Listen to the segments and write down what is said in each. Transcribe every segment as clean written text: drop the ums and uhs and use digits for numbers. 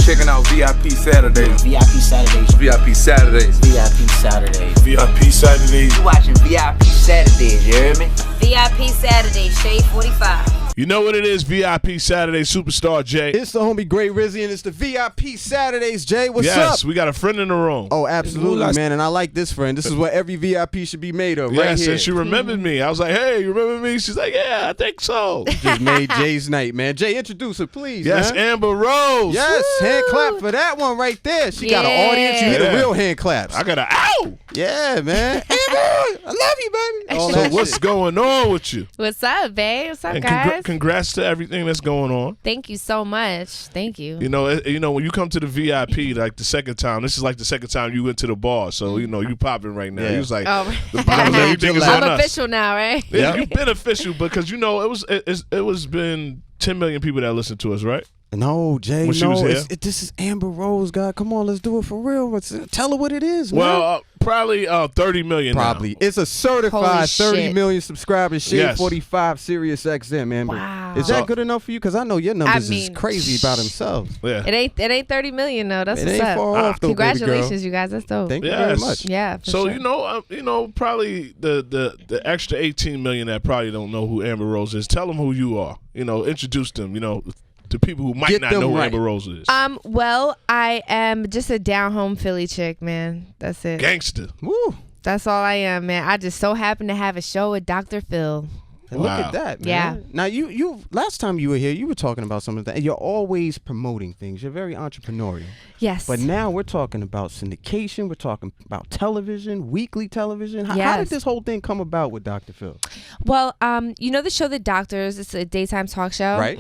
checking out VIP Saturdays. VIP Saturdays. VIP Saturdays. VIP Saturdays. VIP Saturdays. You watching VIP Saturdays, you hear me? VIP Saturdays, Shade 45. You know what it is, VIP Saturday, Superstar Jay. It's the homie Great Rizzy, and it's the VIP Saturdays, Jay. What's up? Yes, we got a friend in the room. Oh, absolutely, man, and I like this friend. This is what every VIP should be made of, right here. Yes, and she remembered me. I was like, hey, you remember me? She's like, yeah, I think so. Just made Jay's night, man. Jay, introduce her, please. Yes, man. Amber Rose. Yes, Woo! hand clap for that one right there. She got an audience. You hit a real hand claps. I got a ow. Yeah, man. Amber, I love you, baby. All So that what's shit. going on with you? What's up, babe? What's up, And guys? congrats to everything that's going on. Thank you so much. Thank you. You know, when you come to the VIP, like the second time, this is like the second time you went to the bar. So, you know, you popping right now. Yeah. You was like, Oh. the bottom of everything is on I'm us. official now, right? Yeah, you've been official because, you know, it was been 10 million people that listen to us, right? No, Jay, When she was no. here? This is Amber Rose, God. Come on, let's do it for real. Tell her what it is, man. Well, probably 30 million Probably. now. It's a certified Holy 30 shit. million subscribers, Shade Yes. 45 Sirius XM, Amber. Wow. Is that good enough for you? Because I know your numbers is mean, crazy by themselves. Yeah. It ain't 30 million though. That's It what's ain't up. far off, though, baby girl. Congratulations, you guys. That's dope. Thank you very Yes. much. Yeah. For So sure. probably the extra 18 million that probably don't know who Amber Rose is. Tell them who you are. You know, introduce them. You know, to people who might Get not them know who right. Amber Rose is. Well, I am just a down home Philly chick, man. That's it. Gangster. Woo. That's all I am, man. I just so happen to have a show with Dr. Phil. And look Wow. at that, man. Yeah. Now, you last time you were here, you were talking about some of that. You're always promoting things. You're very entrepreneurial. Yes. But now we're talking about syndication. We're talking about television, weekly television. How Yes. did this whole thing come about with Dr. Phil? Well, you know the show The Doctors? It's a daytime talk show. Right?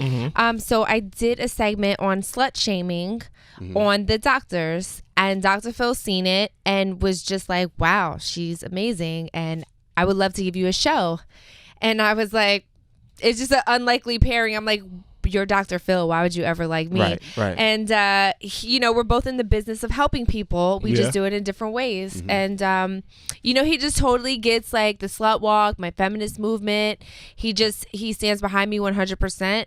So I did a segment on slut shaming on The Doctors, and Dr. Phil seen it and was just like, wow, she's amazing, and I would love to give you a show. And I was like, it's just an unlikely pairing. I'm like, you're Dr. Phil. Why would you ever like me? Right. And, we're both in the business of helping people. We just do it in different ways. And, he just totally gets like the slut walk, my feminist movement. He stands behind me 100%.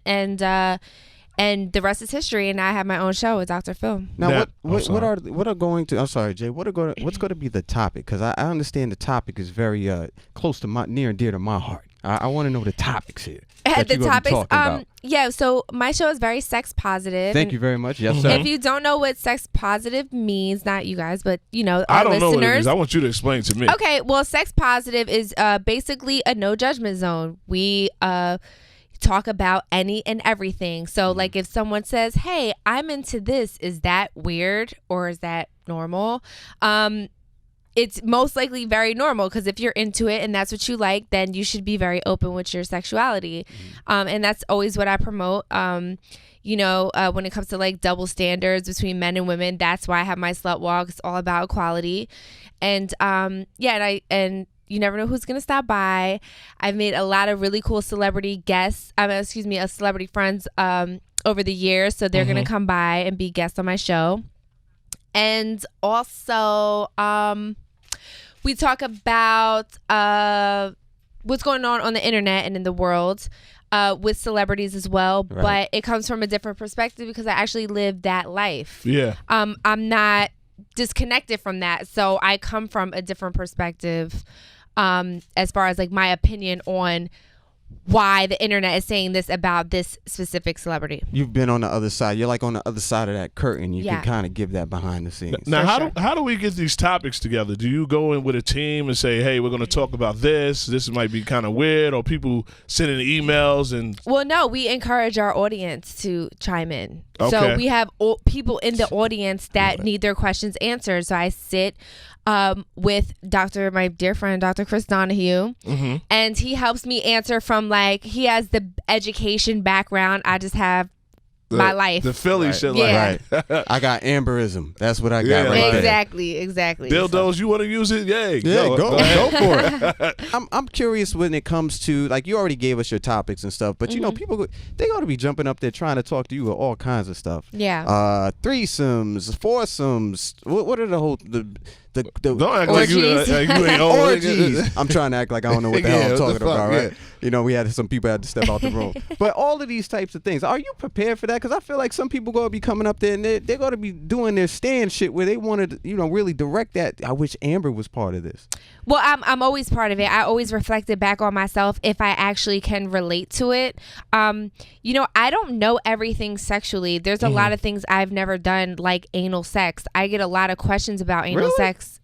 And the rest is history. And I have my own show with Dr. Phil. Now, Yeah. what are going to? I'm sorry, Jay. What's going to be the topic? Because I understand the topic is very close to near and dear to my heart. I want to know the topics here. that The you're gonna be topics, talking about. yeah. So my show is very sex positive. Thank you very much. Yes, sir. If you don't know what sex positive means, not you guys, but our I don't know what it listeners. is. I want you to explain to me. Okay, well, sex positive is basically a no judgment zone. We talk about any and everything. So like if someone says, hey, I'm into this, is that weird or is that normal? It's most likely very normal, because if you're into it and that's what you like, then you should be very open with your sexuality. And that's always what I promote. When it comes to like double standards between men and women, that's why I have my slut walk. It's all about equality. And you never know who's going to stop by. I've made a lot of really cool celebrity guests, celebrity friends over the years. So they're going to come by and be guests on my show. And also, we talk about what's going on the internet and in the world with celebrities as well. Right. But it comes from a different perspective because I actually live that life. Yeah. I'm not disconnected from that. So I come from a different perspective as far as like my opinion on why the internet is saying this about this specific celebrity. You've been on the other side. You're like on the other side of that curtain. You can kind of give that behind the scenes. Now, how do we get these topics together? Do you go in with a team and say, hey, we're going to talk about this. This might be kind of weird, or people sending emails and... Well, no, we encourage our audience to chime in. Okay. So we have people in the audience that need their questions answered. So I sit with my dear friend, Dr. Chris Donahue, and he helps me answer from he has the education background. I just have my life. The Philly shit like Yeah. Right. I got Amberism. That's what I got Yeah, right there. Exactly. Dildos, you want to use it? Yay. Yeah, go ahead. for it. I'm curious when it comes to, like, you already gave us your topics and stuff, but people, they ought to be jumping up there trying to talk to you with all kinds of stuff. Yeah. Threesomes, foursomes. What are the Don't act like you ain't old. Orgies. I'm trying to act like I don't know what the hell I'm what the talking fuck, about, right? yeah. You know, we had some people had to step out the room. But all of these types of things, are you prepared for that? Because I feel like some people going to be coming up there and they're going to be doing their stand shit where they want to, really direct that. I wish Amber was part of this. Well, I'm always part of it. I always reflected back on myself if I actually can relate to it. I don't know everything sexually. There's a lot of things I've never done, like anal sex. I get a lot of questions about anal sex.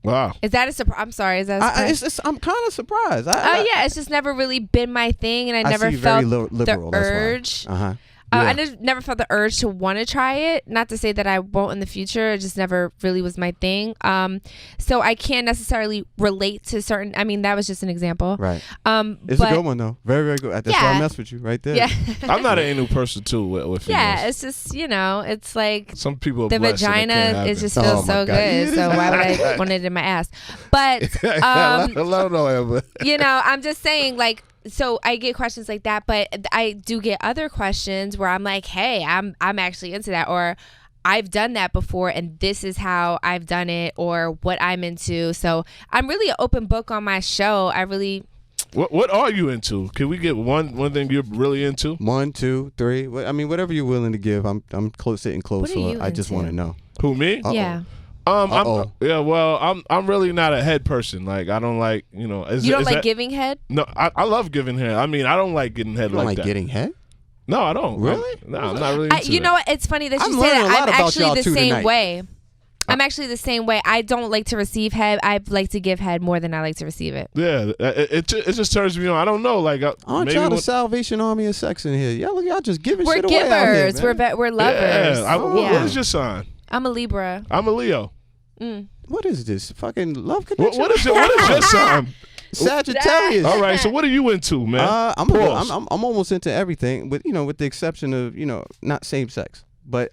Wow. Is that a surprise? I'm sorry. Is that a surprise? I'm kind of surprised. Yeah, it's just never really been my thing, and I never felt liberal, the urge. Uh-huh. I never felt the urge to want to try it. Not to say that I won't in the future. It just never really was my thing. So I can't necessarily relate to certain. I mean, that was just an example. Right. It's a good one though. Very, very good. That's why I mess with you right there. Yeah. I'm not an anal person too. With yeah, it's just it's like some people. Are the blessed vagina. It just feels so good. So why would I want it in my ass? But I don't know, Amber. I'm just saying like. So I get questions like that, but I do get other questions where I'm like, hey, I'm actually into that, or I've done that before and this is how I've done it, or what I'm into. So I'm really an open book on my show. What are you into? Can we get one thing you're really into? 1, 2, 3. Whatever you're willing to give. I'm sitting close, What are so you I just into? want to know. Who, me? Uh-oh. Yeah. I'm really not a head person. Like I don't like, You don't like giving head? No, I love giving head. I mean, I don't like getting head You don't like that. getting head? No, I don't. Really? I'm not really into You that. know what? It's funny that you I'm say learning a that. lot I'm about actually y'all the too same tonight. way. I'm actually the same way. I don't like to receive head. I like to give head more than I like to receive it. Yeah, it just turns me on. I don't know. Like, Aren't maybe y'all the Salvation Army of sex in here? Y'all just giving We're shit away out here, givers. man. We're lovers. Yeah. What is your sign? I'm a Libra. I'm a Leo. What is this? Fucking love connection? What is your sign? Sagittarius. All right. So what are you into, man? I'm almost into everything, with the exception of not same sex. But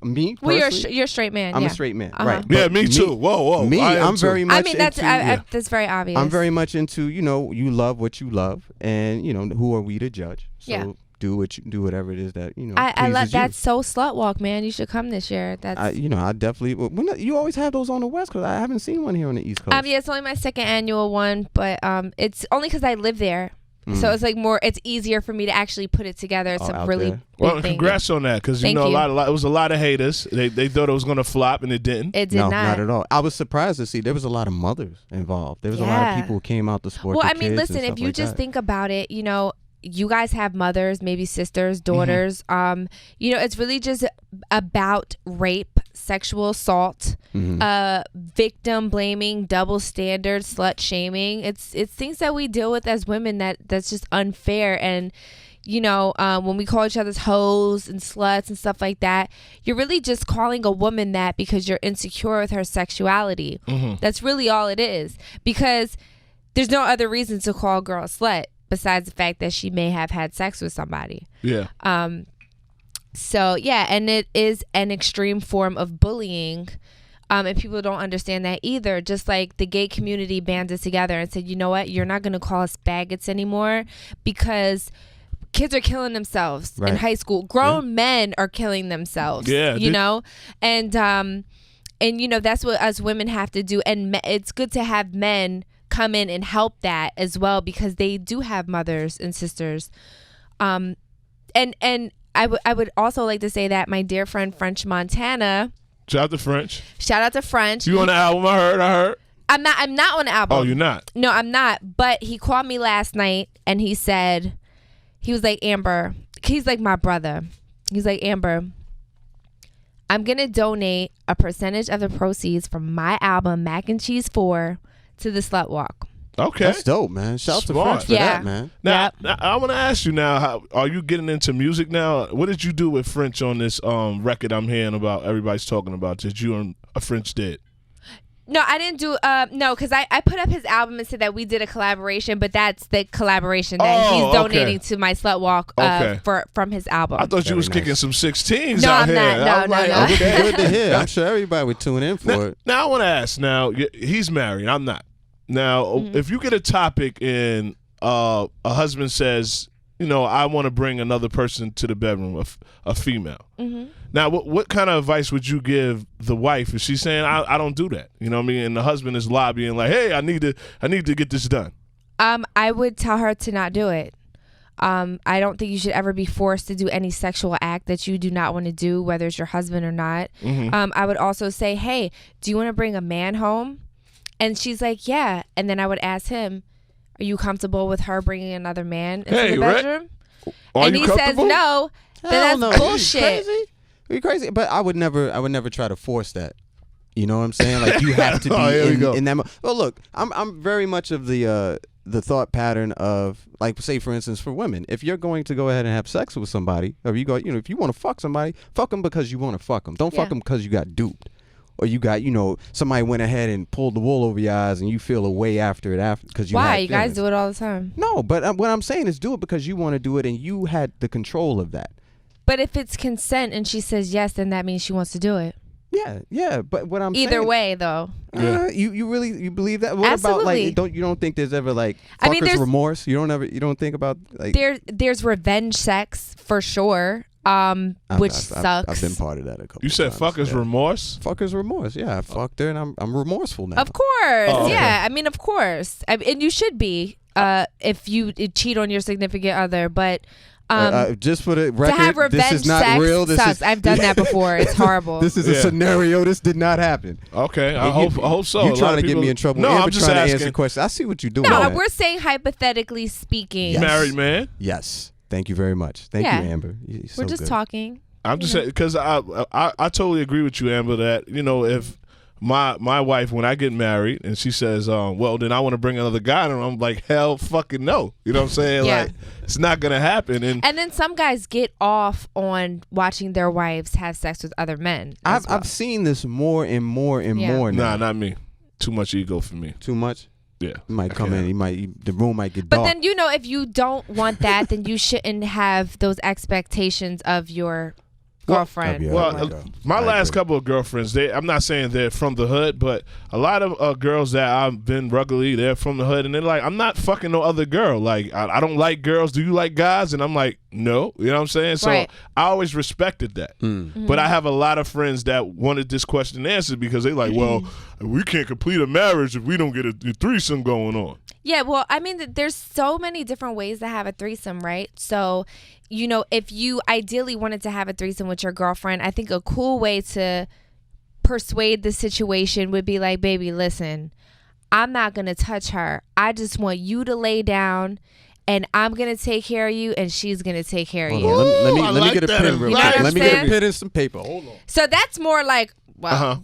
me Well, personally, you're a straight man. I'm yeah. a straight man, Uh-huh. right? Yeah, But me too. Whoa. Me, I'm very much. I mean, that's into, that's very obvious. I'm very much into you love what you love, and who are we to judge? So Yeah. do whatever it is that I love pleases you. that. So Slut Walk, man. You should come this year. That's I definitely. You always have those on the West Coast. I haven't seen one here on the East Coast. yeah, it's only my second annual one, but it's only because I live there. So it's like it's easier for me to actually put it together. It's a out really there. big Well, thing. congrats on that, because Thank a you. lot. It was a lot of haters. They thought it was gonna flop, and it didn't. It did No, not. at all. I was surprised to see there was a lot of mothers involved. There was a lot Yeah. of people who came out to support. Well, the I mean, kids listen, and if stuff you like just that. think about it, you guys have mothers, maybe sisters, daughters. It's really just about rape, sexual assault, victim blaming, double standards, slut shaming. It's things that we deal with as women that's just unfair. And when we call each other's hoes and sluts and stuff like that, you're really just calling a woman that because you're insecure with her sexuality. That's really all it is, because there's no other reason to call a girl a slut besides the fact that she may have had sex with somebody. Yeah. So yeah, and it is an extreme form of bullying. And people don't understand that either. Just like the gay community banded together and said, you know what, you're not going to call us faggots anymore, because kids are killing themselves in high school. Grown men are killing themselves. Yeah, and that's what us women have to do. And it's good to have men come in and help that as well, because they do have mothers and sisters. And I would also like to say that my dear friend French Montana. Shout out to French. Shout out to French. You on the album? I heard. I'm not on the album. Oh, you're not? No, I'm not. But he called me last night and he said, he was like, Amber, he's like my brother. He's like, Amber, I'm going to donate a percentage of the proceeds from my album, Mac and Cheese 4, to the Slut Walk. Okay. That's dope, man. Shout out to Smart. French for that, man. Now, I want to ask you now, how are you getting into music now? What did you do with French on this record I'm hearing about, everybody's talking about, that you and French did? No, I didn't do, no, because I put up his album and said that we did a collaboration, but that's the collaboration that he's donating to my Slut Walk from his album. I thought you was kicking some 16s No, out I'm here. not. No. Good to hear. I'm sure everybody would tune in for it. Now, I want to ask, now, he's married, I'm not. Now, if you get a topic and a husband says, I want to bring another person to the bedroom, a female. Mm-hmm. Now, what kind of advice would you give the wife if she's saying, I don't do that? You know what I mean? And the husband is lobbying like, hey, I need to get this done. I would tell her to not do it. I don't think you should ever be forced to do any sexual act that you do not want to do, whether it's your husband or not. Mm-hmm. I would also say, hey, do you want to bring a man home? And she's like, yeah. And then I would ask him, are you comfortable with her bringing another man into the bedroom? And he says no. Then that's bullshit. Are you crazy? But I would never try to force that. You know what I'm saying? Like you have to be in that. Well, look, I'm very much of the thought pattern of, like, say for instance, for women, if you're going to go ahead and have sex with somebody, or if you want to fuck somebody, fuck them because you want to fuck them. Don't fuck them because you got duped. Or you got, somebody went ahead and pulled the wool over your eyes and you feel a way after it because you Why? had You feelings. guys do it all the time. No, but what I'm saying is do it because you want to do it and you had the control of that. But if it's consent and she says yes, then that means she wants to do it. Yeah. But what I'm saying, Either way, though. You believe that? What Absolutely. about like you don't think there's ever like fuckers remorse? You don't think about like there's revenge sex for sure. Which sucks. I've been part of that a couple. You said times. fuckers remorse? Fuckers remorse. Yeah, I fucked her and I'm remorseful now. Of course. Oh, okay. Yeah. I mean, of course. And you should be if you cheat on your significant other. But just for the record, to have revenge this is not sex real. This sucks. I've done that before. It's horrible. This is a scenario. This did not happen. Okay, I hope so. You trying to get me in trouble? No, Amber I'm just trying asking. to answer questions. I see what you're doing. No, man. we're saying hypothetically speaking. Yes. Married man. Yes. Thank you very much. Thank you, Amber. You're so We're just good. talking. I'm just saying because I totally agree with you, Amber, that if my wife, when I get married and she says, well, then I want to bring another guy, and I'm like, hell fucking no. You know what I'm saying? Yeah. Like, it's not gonna happen. And then some guys get off on watching their wives have sex with other men. I've seen this more and more and more now. Nah, not me. Too much ego for me. Too much. Yeah, you might come in. The room might get But dark. then if you don't want that, then you shouldn't have those expectations of your girlfriend. My last couple of girlfriends, I'm not saying they're from the hood, but a lot of girls that I've been ruggedly, they're from the hood, and they're like, I'm not fucking no other girl. Like, I don't like girls. Do you like guys? And I'm like, no. You know what I'm saying? So I always respected that. Mm-hmm. But I have a lot of friends that wanted this question answered because they like, well, we can't complete a marriage if we don't get a threesome going on. Yeah, well, I mean, there's so many different ways to have a threesome, right? So, if you ideally wanted to have a threesome with your girlfriend, I think a cool way to persuade the situation would be like, baby, listen, I'm not going to touch her. I just want you to lay down, and I'm going to take care of you, and she's going to take care of you. Let me get a pen real quick. Let me get a pen and some paper. Hold on. So that's more like, well... Uh-huh.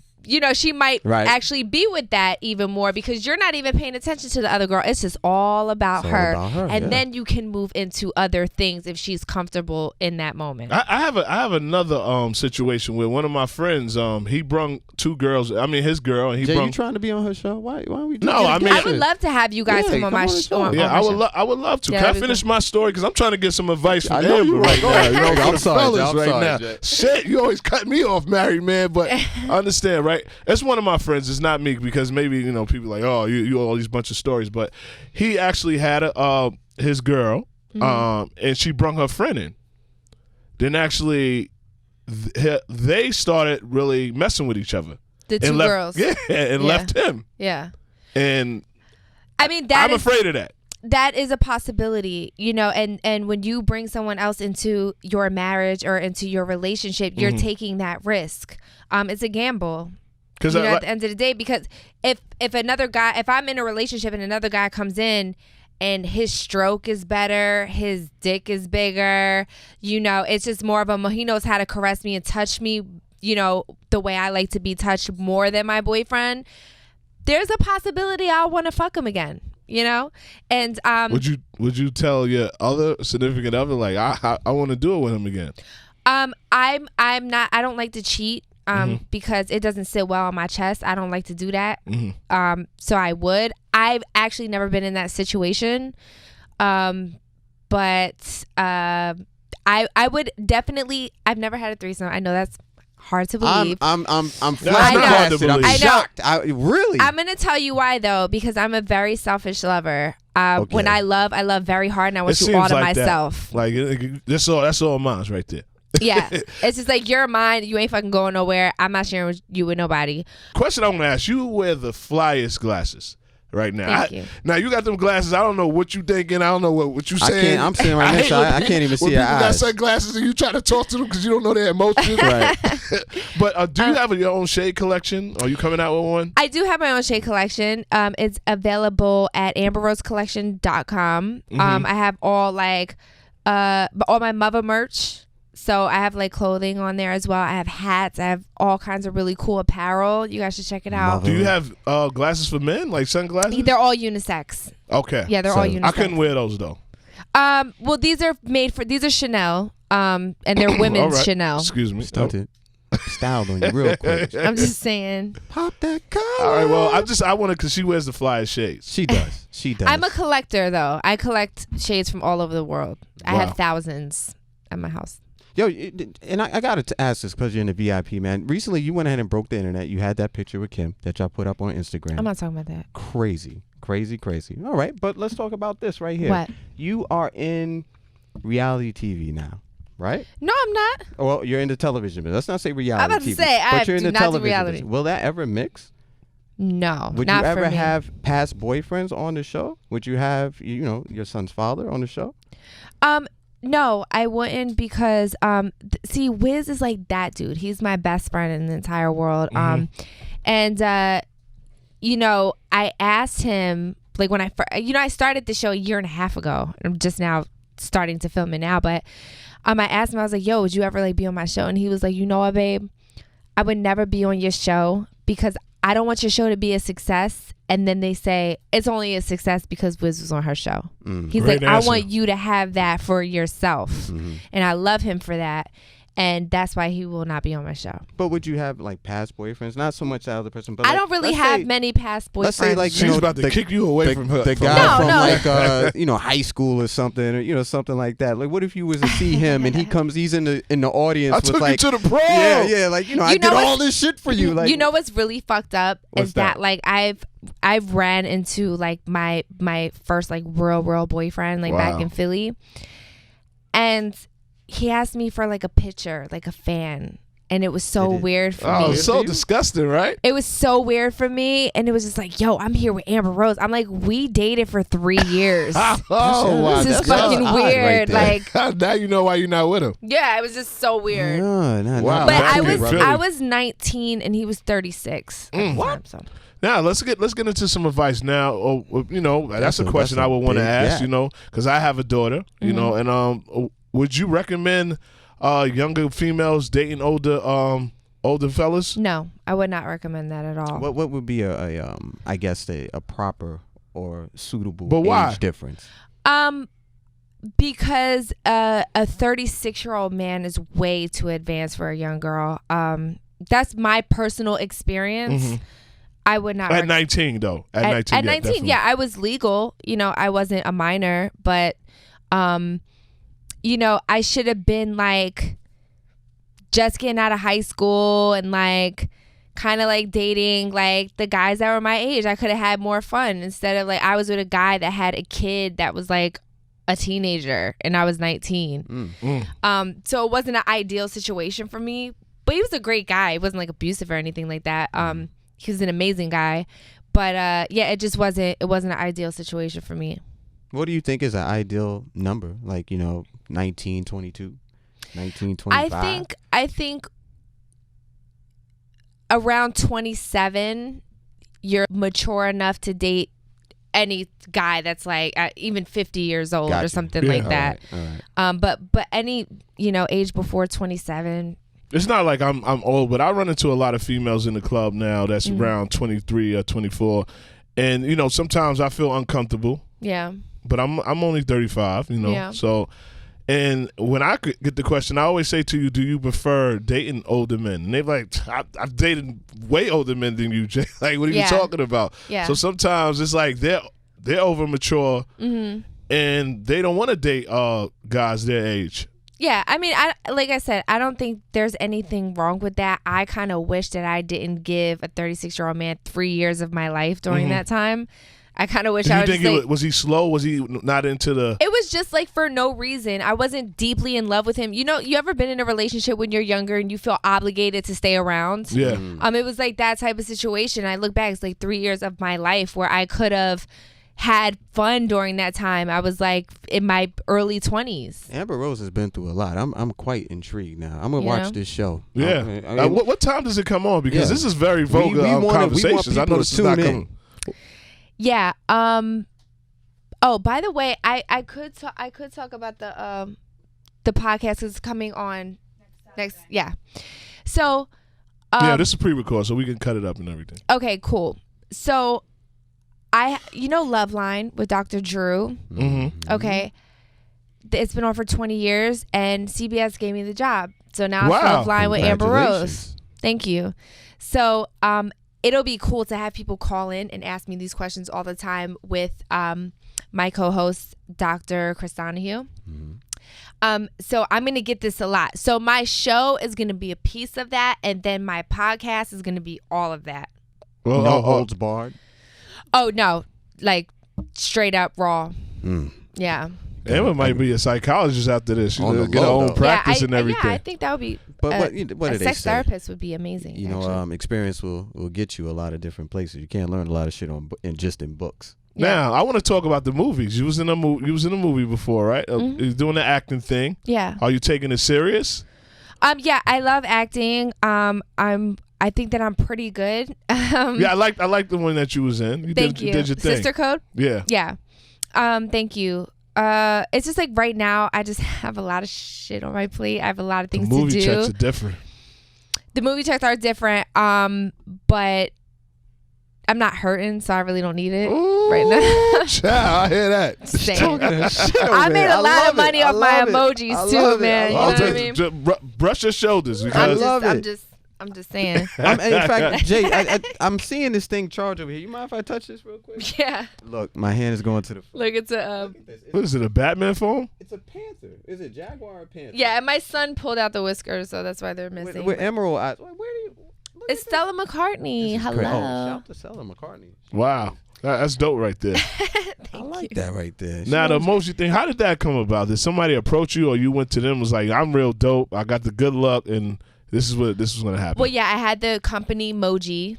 She might actually be with that even more because you're not even paying attention to the other girl. It's just all about her. And then you can move into other things if she's comfortable in that moment. I have another situation where one of my friends, he brung two girls. I mean, his girl, and he Jay, brung. you trying to be on her show? Why are we? No, I mean, I would love to have you guys come on my show. Yeah, I would love to. Yeah, Can I finish my story? Because I'm trying to get some advice from I know Amber you right are. now. I'm For sorry, the fellas I'm right sorry, now. Jay. Shit, you always cut me off, married man. But I understand, right? It's one of my friends. It's not me because maybe people like, oh, you all these bunch of stories. But he actually had his girl, and she brung her friend in. Then actually, they started really messing with each other. The two girls. Yeah, and left him. Yeah. And I mean, I'm afraid of that. That is a possibility, and when you bring someone else into your marriage or into your relationship, you're taking that risk. It's a gamble. At the end of the day, because if I'm in a relationship and another guy comes in and his stroke is better, his dick is bigger, it's just more of he knows how to caress me and touch me, the way I like to be touched more than my boyfriend, there's a possibility I'll want to fuck him again, and would you tell your other significant other like I want to do it with him again? I'm not, I don't like to cheat. Because it doesn't sit well on my chest. I don't like to do that. So I would. I've actually never been in that situation. But I would definitely, I've never had a threesome. I know that's Hard to believe. I'm That's not hard to flabbergasted. I'm believe. I know. shocked. Really? I'm gonna tell you why though, because I'm a very selfish lover. Okay. When I love very hard, and I want It you all seems to like myself. that. Like that's all mine's right there. Yeah, it's just like you're mine. You ain't fucking going nowhere. I'm not sharing with you with nobody. Question I want to ask: you wear the flyest glasses right now. Thank you. Now you got them glasses. I don't know what you thinking. I don't know what you saying. I'm sitting right next to I can't even see when your people got eyes. sunglasses and you try to talk to them because you don't know their emotions. Right. But do you have your own shade collection? Are you coming out with one? I do have my own shade collection. It's available at amberrosecollection.com. I have all all my mother merch. So I have like clothing on there as well. I have hats. I have all kinds of really cool apparel. You guys should check it out. Do you have glasses for men, like sunglasses? They're all unisex. Okay. Yeah, they're all unisex. I couldn't wear those though. Well, these are Chanel. And they're women's All right. Chanel. Excuse me. Stunted. Styled on you real quick. I'm just saying. Pop that collar. All right. Well, I want to because she wears the flyest shades. She does. She does. I'm a collector though. I collect shades from all over the world. I Wow. have thousands at my house. Yo, and I got to ask this because you're in the VIP, man. Recently, you went ahead and broke the internet. You had that picture with Kim that y'all put up on Instagram. I'm not talking about that. Crazy. All right, but let's talk about this right here. What? You are in reality TV now, right? No, I'm not. Well, you're in the television business. Let's not say reality I'm about to TV, say, I but you're in do the not do television reality. business. Will that ever mix? No, Would not you ever for me. have past boyfriends on the show? Would you have, your son's father on the show? No, I wouldn't because see, Wiz is like that dude. He's my best friend in the entire world. And I asked him like when I started the show a year and a half ago. I'm just now starting to film it now, but I asked him, I was like, "Yo, would you ever like be on my show?" And he was like, "You know what, babe? I would never be on your show because I don't want your show to be a success." And then they say it's only a success because Wiz was on her show. He's Great like, I answer. want you to have that for yourself. And I love him for that. And that's why he will not be on my show. But would you have like past boyfriends? Not so much that other person, but I like, don't really let's have say- many past boyfriends. Let's say like She's about to kick you away from her. The from guy her. from No. like high school or something, or something like that. Like, what if you was to see him and he's in the audience I with took like you to the pro. yeah, like I did know all what's- this shit for you. Like, you know what's really fucked up What's is that that? like I've ran into like my first like real boyfriend like back Wow. in Philly, and he asked me for like a picture, like a fan, and it was so Did it- weird for Oh, me. so disgusting, right? It was so weird for me, and it was just like, yo, I'm here with Amber Rose. I'm like, we dated for 3 years. Oh, wow. This is that's fucking odd right weird. there. Like, Now you know why you're not with him. yeah, it was just so weird. No, Wow. But Back I in was Philly. I was 19 and he was 36. At the time, so. Now let's get into some advice. Now, that's a a- question that's I a would want to big ask. gap. Because I have a daughter. And would you recommend younger females dating older fellas? No, I would not recommend that at all. What would be I guess a proper or suitable But why? age difference? Because a 36-year-old man is way too advanced for a young girl. That's my personal experience. I would not. At 19, though. At 19, At 19, definitely. yeah, I was legal. I wasn't a minor, but I should have been like just getting out of high school and like kind of like dating like the guys that were my age. I could have had more fun instead of like I was with a guy that had a kid that was like a teenager and I was 19. So it wasn't an ideal situation for me, but he was a great guy. He wasn't like abusive or anything like that. He was an amazing guy, but yeah, it just wasn't an ideal situation for me. What do you think is an ideal number? Like 19, 22, 19, 25? I think around 27 you're mature enough to date any guy that's like even 50 years old or Gotcha. something Yeah. like that. All right. But any age before 27. It's not like I'm old, but I run into a lot of females in the club now that's around 23 or 24. And, sometimes I feel uncomfortable, Yeah. but I'm only 35, Yeah. So, and when I get the question, I always say to you, do you prefer dating older men? And they're like, I've dated way older men than you, Jay. Like, what are you Yeah. talking about? Yeah. So sometimes it's like they're over mature and they don't want to date guys their age. Yeah, I mean, like I said, I don't think there's anything wrong with that. I kind of wish that I didn't give a 36-year-old man 3 years of my life during that time. I kind of wish I was just like, was he slow? Was he not into the... It was just like for no reason. I wasn't deeply in love with him. You know, you ever been in a relationship when you're younger and you feel obligated to stay around? Yeah. It was like that type of situation. I look back, it's like 3 years of my life where I could have had fun during that time. I was like in my early 20s. Amber Rose has been through a lot. I'm quite intrigued now. I'm gonna watch this show. Yeah. I mean, what time does it come on? Because this is very vulgar conversations. I know this is not coming. Yeah. Oh, by the way, I could talk about the podcast that's coming on next. Yeah. So. This is pre-record, so we can cut it up and everything. Okay. Cool. So. Loveline with Dr. Drew. Mm-hmm. Okay. It's been on for 20 years, and CBS gave me the job. So now it's Loveline with Amber Rose. Thank you. So it'll be cool to have people call in and ask me these questions all the time with my co-host, Dr. Chris Donahue. So I'm going to get this a lot. So my show is going to be a piece of that, and then my podcast is going to be all of that. Well, no holds barred. Oh, no. Like, straight up raw. Yeah. Emma might be a psychologist after this. She's going to get her own practice and everything. Yeah, I think that would be... But what a sex therapist would be amazing. You know, experience will get you a lot of different places. You can't learn a lot of shit just in books. Yeah. Now, I want to talk about the movies. You was in a movie before, right? You're doing the acting thing. Yeah. Are you taking it serious? Yeah, I love acting. I think that I'm pretty good. Yeah, I like the one that you was in. You did your thing. Sister Code? Yeah. Yeah. Thank you. It's just like right now I just have a lot of shit on my plate. I have a lot of things to do. The movie checks are different. The movie checks are different. But I'm not hurting, so I really don't need it right now. Child, I hear that. I made a lot of money off my emojis too, man. You know what I mean? Just brush your shoulders. Because I'm just saying. In fact, Jay, I'm seeing this thing charged over here. You mind if I touch this real quick? Yeah. Look, my hand is going to the phone. Look, it's a... What is it, a Batman phone? It's a panther. Is it jaguar or panther? Yeah, and my son pulled out the whiskers, so that's why they're missing. With emerald eyes. Where do you... It's Stella McCartney. Hello. Shout out to Stella McCartney. Wow. That's dope right there. I like that right there. Now, the emoji thing, how did that come about? Did somebody approach you or you went to them and was like, I'm real dope, I got the good luck, and this is going to happen? Well, yeah, I had the company Moji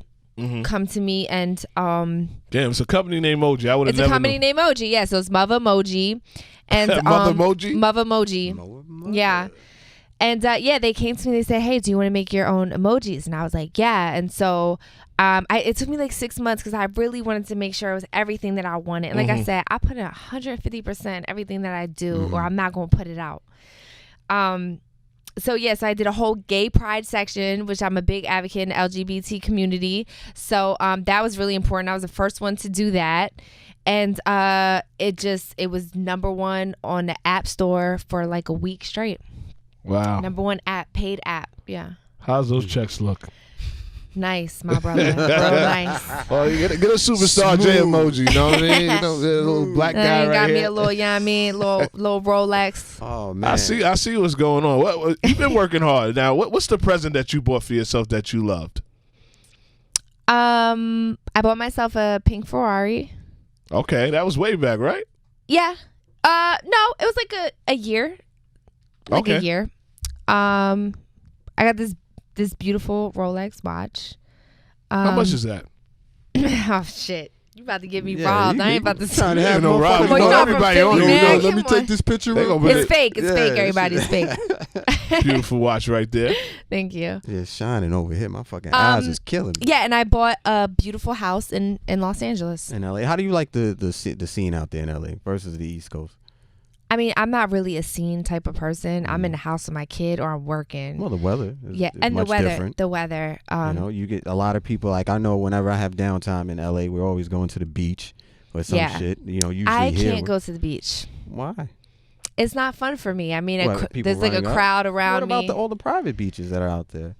come to me and... Damn, it's a company named Moji. I would have never It's a company named Moji, yeah. So it's Mother Moji. And, Mother Moji? Mother Moji. Yeah. And they came to me. They said, "Hey, do you want to make your own emojis?" And I was like, "Yeah." And so, it took me like 6 months because I really wanted to make sure it was everything that I wanted. And like I said, I put in 150% everything that I do, or I'm not going to put it out. So yes, I did a whole gay pride section, which I'm a big advocate in the LGBT community. So that was really important. I was the first one to do that. And it was #1 on the App Store for like a week straight. Wow. #1 app, paid app. Yeah. How's those checks look? Nice, my brother. Real nice. Well, you get a superstar J emoji, you know what I mean? You know, the little black guy right got here. Me a little, you know what I mean? Little Rolex. Oh, man. I see what's going on. What you've been working hard. Now, what's the present that you bought for yourself that you loved? I bought myself a pink Ferrari. Okay, that was way back, right? Yeah. No, it was like a year. Like a year. I got this beautiful Rolex watch. How much is that? Oh shit! You about to get me robbed? I ain't about to trying to have no rob. Well, you know everybody on Philly, you. man. Let me Come on. take this picture. It's fake. It's fake. Everybody's fake. Beautiful watch right there. Thank you. Yeah, shining over here. My fucking eyes is killing me. Yeah, and I bought a beautiful house in Los Angeles. In LA, how do you like the scene out there in LA versus the East Coast? I mean, I'm not really a scene type of person. I'm in the house with my kid or I'm working. Well, the weather is and much different. The weather. You get a lot of people. Like I know, whenever I have downtime in LA, we're always going to the beach or some shit. You know, usually I here. can't go to the beach. Why? It's not fun for me. I mean, People there's like a running up? crowd around What me. about all the private beaches that are out there?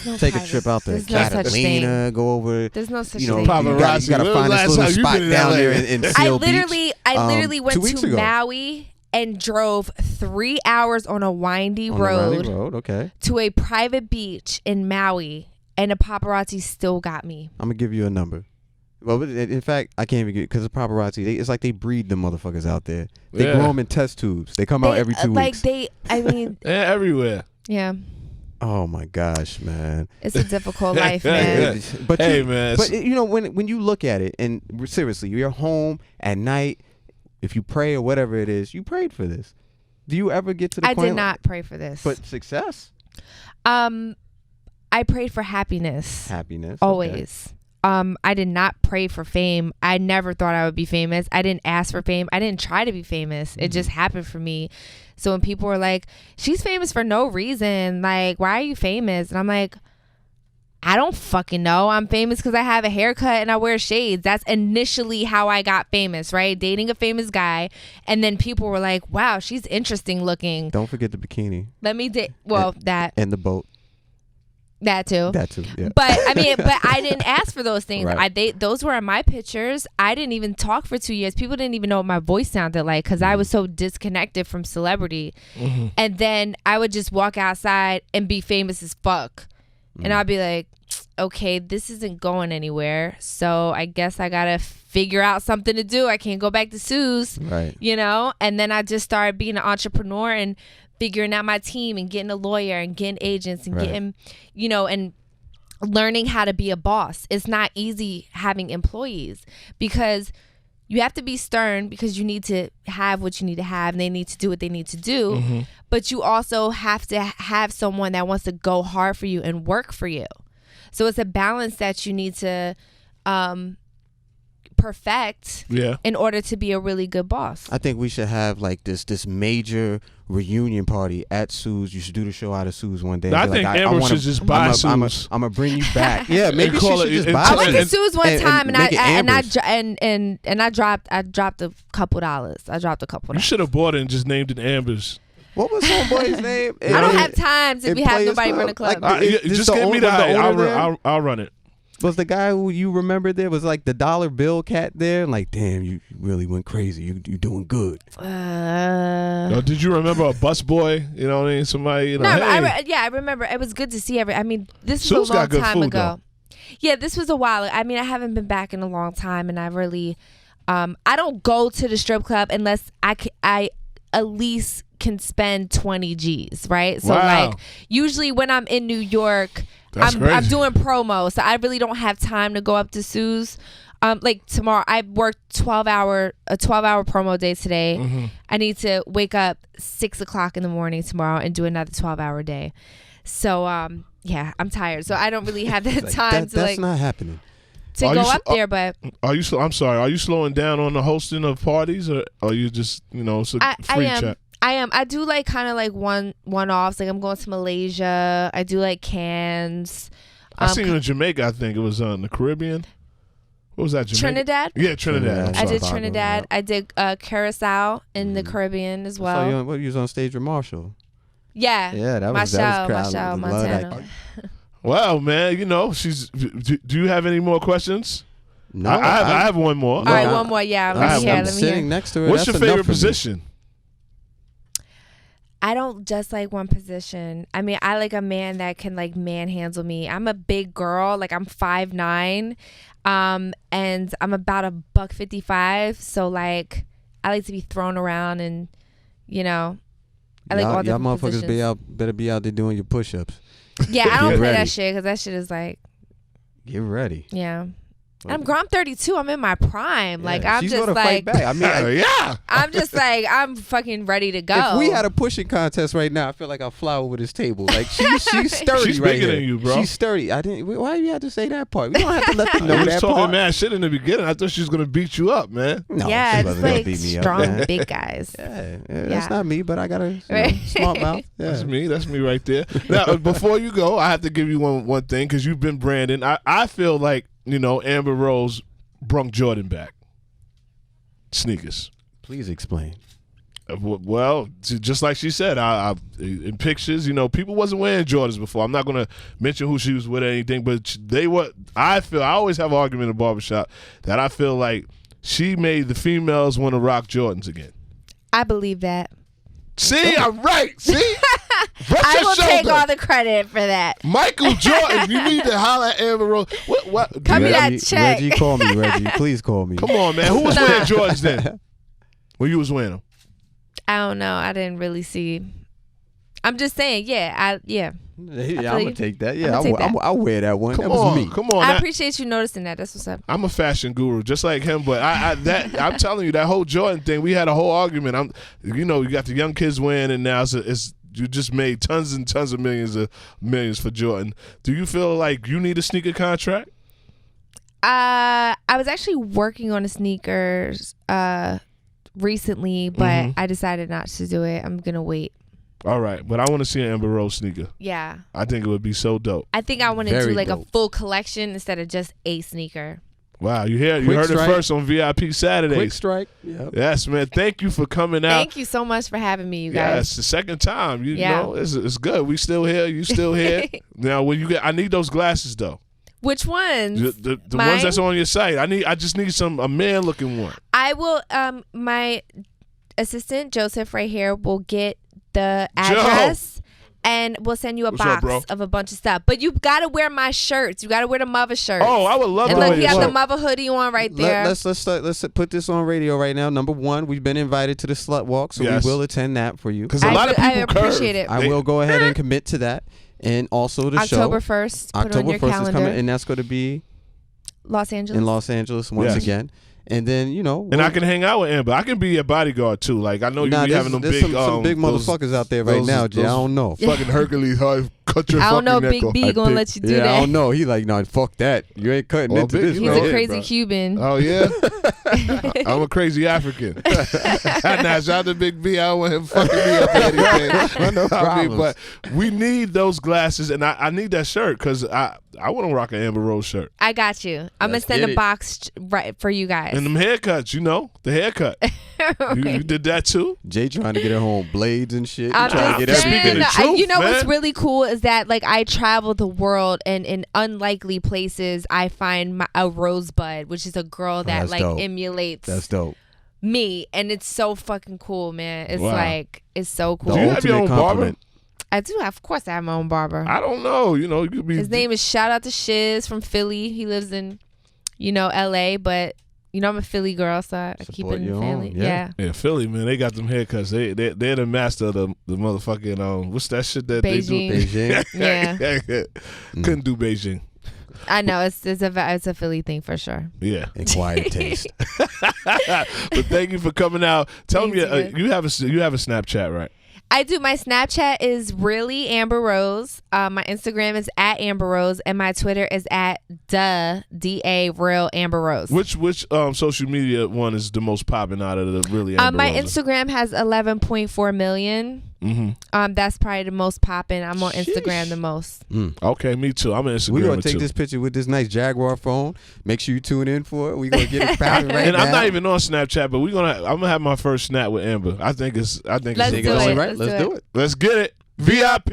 No Take a private- trip out there, There's no such Catalina, thing. go over. There's no such You know, thing. you gotta Paparazzi. find this When was the little last time you spot been in down LA? there in I Seal Beach. literally went 2 weeks to ago. Maui and drove 3 hours on a windy road Okay. to a private beach in Maui, and the paparazzi still got me. I'm gonna give you a number. Well, in fact, I can't even get because the paparazzi. It's like they breed the motherfuckers out there. They grow them in test tubes. They come out every 2 weeks. Everywhere. Yeah. Oh my gosh, man! It's a difficult life, man. But hey, man. But you know, when you look at it, and seriously, you're home at night. If you pray or whatever it is, you prayed for this. Do you ever get to the point? I did not pray for this. But success. I prayed for happiness. Happiness. Always. Okay. I did not pray for fame. I never thought I would be famous. I didn't ask for fame. I didn't try to be famous. It just happened for me. So when people were like, she's famous for no reason, like, why are you famous? And I'm like, I don't fucking know. I'm famous because I have a haircut and I wear shades. That's initially how I got famous, right? Dating a famous guy. And then people were like, wow, she's interesting looking. Don't forget the bikini. Let me that. And the boat. That too. Yeah. But I didn't ask for those things. Right. Those were in my pictures. I didn't even talk for 2 years. People didn't even know what my voice sounded like because I was so disconnected from celebrity. Mm-hmm. And then I would just walk outside and be famous as fuck. And I'd be like, okay, this isn't going anywhere. So I guess I gotta figure out something to do. I can't go back to Sue's, right? You know. And then I just started being an entrepreneur and figuring out my team and getting a lawyer and getting agents and getting, you know, and learning how to be a boss. It's not easy having employees because you have to be stern because you need to have what you need to have and they need to do what they need to do. Mm-hmm. But you also have to have someone that wants to go hard for you and work for you. So it's a balance that you need to perfect in order to be a really good boss. I think we should have like this major reunion party at Sue's. You should do the show out of Sue's one day. I think Amber should just buy Sue's. I'm gonna bring you back. Yeah, maybe she should just buy. I went to Sue's one time and I dropped a couple dollars. You should have bought it and just named it Amber's. What was homeboy's name? I don't have time if we have nobody run the club. Just give me the I'll run it. Was the guy who you remember there was like the dollar bill cat there? Like, damn, you really went crazy. You doing good. Did you remember a bus boy? You know what I mean? Somebody, you know. No, hey. I remember. It was good to see this Sue's was a long time ago. Though. Yeah, this was a while. I mean, I haven't been back in a long time, and I really, I don't go to the strip club unless I at least can spend 20 G's, right? So like usually when I'm in New York, I'm doing promo, so I really don't have time to go up to Sue's. Like tomorrow, I worked a 12-hour promo day today. Mm-hmm. I need to wake up 6 o'clock in the morning tomorrow and do another 12-hour day. So yeah, I'm tired, so I don't really have that time to that's not happening. To go up there, but I'm sorry. Are you slowing down on the hosting of parties, or are you just free chat? I am. I do like kind of like one-offs. Like I'm going to Malaysia. I do like Cannes. I seen you in Jamaica. I think it was in the Caribbean. What was that? Jamaica? Trinidad. Yeah, Trinidad. I did Trinidad. I did Curacao in the Caribbean as well. So you was on stage with Marshall. Yeah. Yeah, that was Marshall, Montana. Well, man, do you have any more questions? No, I have one more. All right, one more. Yeah, let me hear. I'm sitting next to her. What's your favorite position? I don't just like one position. I mean, I like a man that can like manhandle me. I'm a big girl. Like I'm 5'9", and I'm about $155. So like, I like to be thrown around, and I like all different motherfuckers positions. better be out there doing your push-ups. Yeah, I don't play that shit because that shit is like. Get ready. Yeah. I'm 32. I'm in my prime. Yeah, like I'm she's just gonna like, fight back. I mean, yeah. I'm just like I'm fucking ready to go. If we had a pushing contest right now, I feel like I'll fly over this table. Like she's sturdy. She's right bigger here. than you, bro. She's sturdy. Why you have to say that part? We don't have to let them know I was that talking part. mad shit in the beginning. I thought she was gonna beat you up, man. No, yeah, she it's wasn't gonna like beat me up, strong man. big guys. Yeah, that's not me, but I got a smart mouth. Yeah. That's me right there. Now, before you go, I have to give you one thing because you've been branding. I feel like Amber Rose brung Jordan back. Sneakers. Please explain. Well, just like she said, I in pictures, people wasn't wearing Jordans before. I'm not going to mention who she was with or anything, but they were. I always have an argument in the barbershop that I feel like she made the females want to rock Jordans again. I believe that. See, I'm right. See? I will take all the credit for that. Michael Jordan, you need to holler at Amber Rose. What? Cut me that check. Reggie, call me, Reggie. Please call me. Come on, man. Who was wearing Jordans then? When you was wearing them? I don't know. I didn't really see. I'm just saying, yeah, I'm gonna take that. Yeah, take that. I'll wear that one. Come that was on, me. come on. I appreciate you noticing that. That's what's up. I'm a fashion guru, just like him. But I'm telling you, that whole Jordan thing, we had a whole argument. You got the young kids wearing it now. So you just made tons and tons of millions for Jordan. Do you feel like you need a sneaker contract? I was actually working on a sneakers recently, but I decided not to do it. I'm gonna wait. All right, but I want to see an Amber Rose sneaker. Yeah. I think it would be so dope. I think I want to do like dope. a full collection instead of just a sneaker. Wow, you heard it first on VIP Saturdays. Quick strike. Yep. Yes, man. Thank you for coming out. Thank you so much for having me, you guys. Yeah, it's the second time. You know, it's good. We still here. You still here. Now, when I need those glasses though. Which ones? The ones that's on your site. I just need a man looking one. I will. My assistant Joseph right here will get the address. And we'll send you a box of a bunch of stuff. But you gotta wear my shirts. You gotta wear the mother shirts. Oh, I would love and to. look, you have the mother hoodie on right there. Let's put this on radio right now. Number one, we've been invited to the Slut Walk, so we will attend that for you. Because a lot of people I appreciate it. I will go ahead and commit to that, and also the show. October 1st. Put it on your 1st calendar. is coming, and that's going to be Los Angeles. in Los Angeles once again. And then and I can hang out with Amber. I can be your bodyguard too. Like I know you be having them big, some big motherfuckers out there right now, Jay. I don't know. Fucking Hercules, cut your I don't know. fucking neck Big B gonna let you do that. I don't know. He like, no, fuck that. You ain't cutting into this. He's a crazy Cuban. Oh yeah, I'm a crazy African. Now shout out to Big B. I don't want him fucking me up or anything. No problems. But we need those glasses, and I need that shirt because I want to rock an Amber Rose shirt. I got you. I'm gonna send a box right for you guys. And them haircuts, the haircut. You did that too? Jay trying to get her home blades and shit. I'm trying to get everything. You know man. what's really cool is that like I travel the world, and in unlikely places I find a Rosebud, which is a girl that like dope. emulates That's dope. me, and it's so fucking cool, man. It's Wow. like it's so cool. Do you have your own barber? I do. Of course, I have my own barber. I don't know. You could be. His name is shout out to Shiz from Philly. He lives in, LA, but I'm a Philly girl, so I keep it in the family. Yeah. Yeah, Philly, man, they got them haircuts. They're the master of the motherfucking what's that shit that Beijing. they do? Beijing. Yeah. Couldn't do Beijing. I know it's a Philly thing for sure. Yeah. Acquired taste. But thank you for coming out. Tell me, you have a Snapchat, right? I do. My Snapchat is really Amber Rose. My Instagram is at Amber Rose, and my Twitter is at DA Real Amber Rose. Which social media one is the most popping out of the really Amber my Roses? Instagram has 11.4 million. That's probably the most popping. I'm on Instagram the most. Okay, me too. I'm on Instagram. We're gonna take this picture with this nice Jaguar phone. Make sure you tune in for it. We're gonna get it popping right and now. I'm not even on Snapchat, but I'm gonna have my first snap with Amber. I think it's Let's do it. Let's do it. Let's get it. VIP.